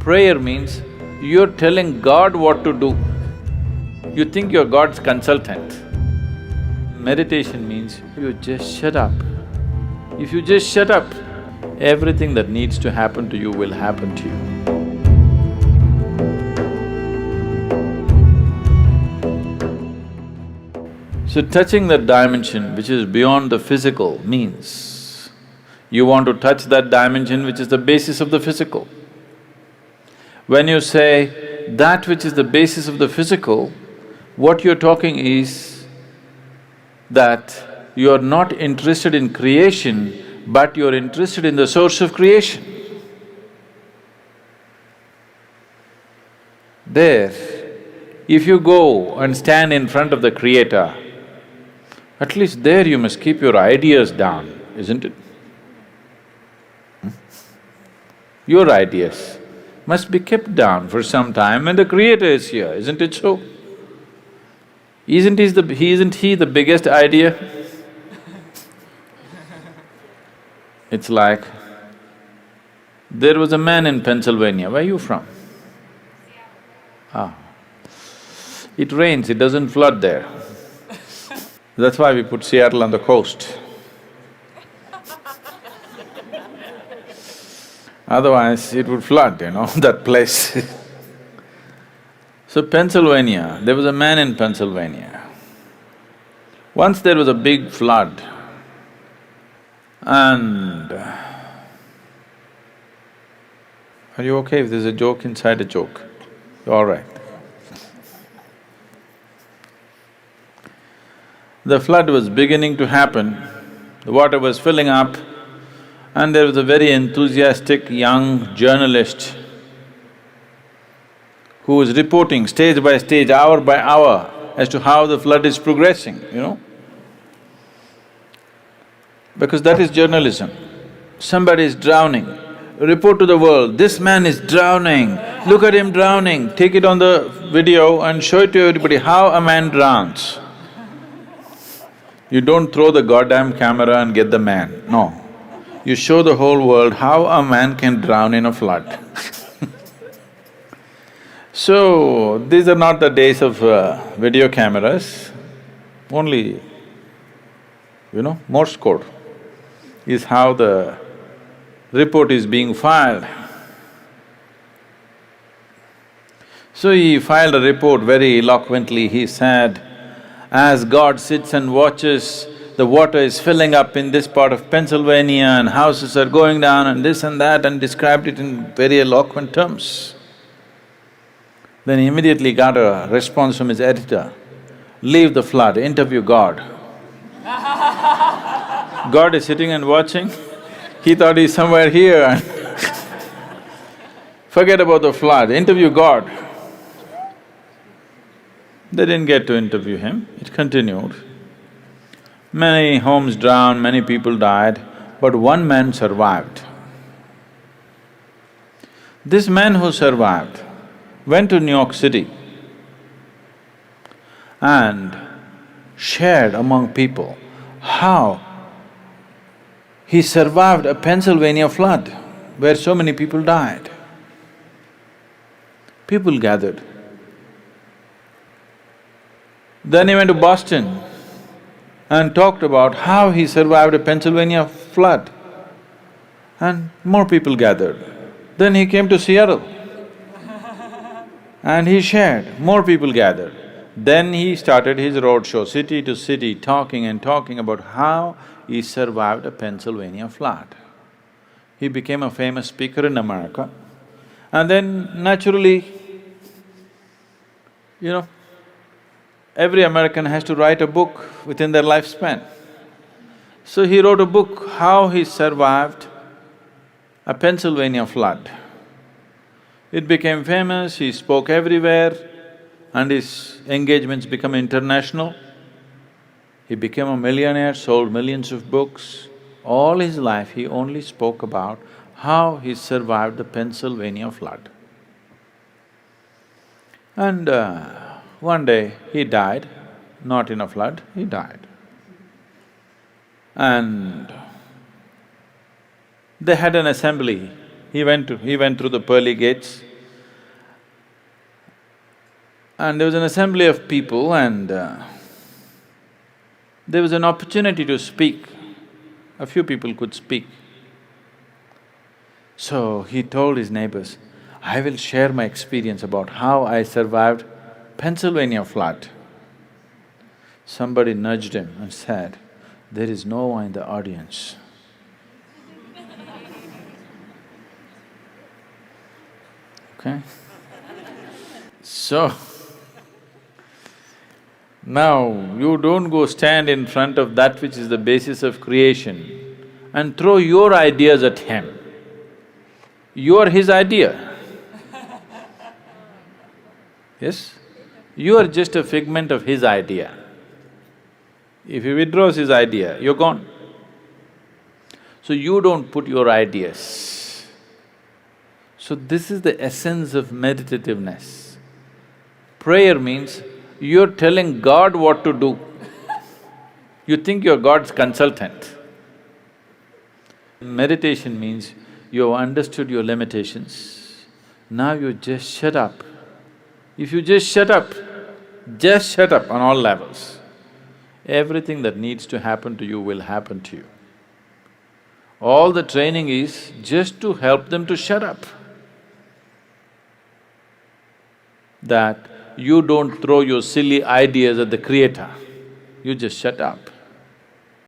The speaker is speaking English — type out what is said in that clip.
Prayer means you're telling God what to do. You think you're God's consultant. Meditation means you just shut up. If you just shut up, everything that needs to happen to you will happen to you. So touching that dimension which is beyond the physical means you want to touch that dimension which is the basis of the physical. When you say that which is the basis of the physical, what you're talking is that you're not interested in creation, but you're interested in the source of creation. There, if you go and stand in front of the Creator, at least there you must keep your ideas down, isn't it? Your ideas must be kept down for some time when the Creator is here, isn't it so? Isn't he the biggest idea? It's like, there was a man in Pennsylvania, where are you from? Ah. It rains, it doesn't flood there. That's why we put Seattle on the coast. Otherwise, it would flood, that place. So Pennsylvania, there was a man in Pennsylvania. Once there was a big flood and… Are you okay if there's a joke inside a joke? All right. The flood was beginning to happen, the water was filling up, and there was a very enthusiastic young journalist who was reporting stage by stage, hour by hour as to how the flood is progressing, Because that is journalism. Somebody is drowning, report to the world, this man is drowning, look at him drowning, take it on the video and show it to everybody how a man drowns. You don't throw the goddamn camera and get the man, no. You show the whole world how a man can drown in a flood. So, these are not the days of video cameras, only, Morse code is how the report is being filed. So he filed a report very eloquently, he said, as God sits and watches, the water is filling up in this part of Pennsylvania and houses are going down and this and that, and described it in very eloquent terms. Then he immediately got a response from his editor, leave the flood, interview God. God is sitting and watching, he thought he's somewhere here and forget about the flood, interview God. They didn't get to interview him, it continued. Many homes drowned, many people died, but one man survived. This man who survived went to New York City and shared among people how he survived a Pennsylvania flood where so many people died. People gathered. Then he went to Boston and talked about how he survived a Pennsylvania flood, and more people gathered. Then he came to Seattle and he shared, more people gathered. Then he started his roadshow, city to city, talking and talking about how he survived a Pennsylvania flood. He became a famous speaker in America, and then naturally, every American has to write a book within their lifespan. So he wrote a book, how he survived a Pennsylvania flood. It became famous, he spoke everywhere, and his engagements became international. He became a millionaire, sold millions of books. All his life he only spoke about how he survived the Pennsylvania flood. And one day he died, not in a flood, he died. And they had an assembly. He went through the pearly gates And there was an assembly of people and there was an opportunity to speak. A few people could speak. So he told his neighbors, I will share my experience about how I survived Pennsylvania flood. Somebody nudged him and said, there is no one in the audience. Okay? So, now you don't go stand in front of that which is the basis of creation and throw your ideas at him. You are his idea. Yes? You are just a figment of his idea. If he withdraws his idea, you're gone. So you don't put your ideas. So this is the essence of meditativeness. Prayer means you're telling God what to do. You think you're God's consultant. Meditation means you have understood your limitations, now you just shut up. If you just shut up on all levels, everything that needs to happen to you will happen to you. All the training is just to help them to shut up. That you don't throw your silly ideas at the Creator, you just shut up.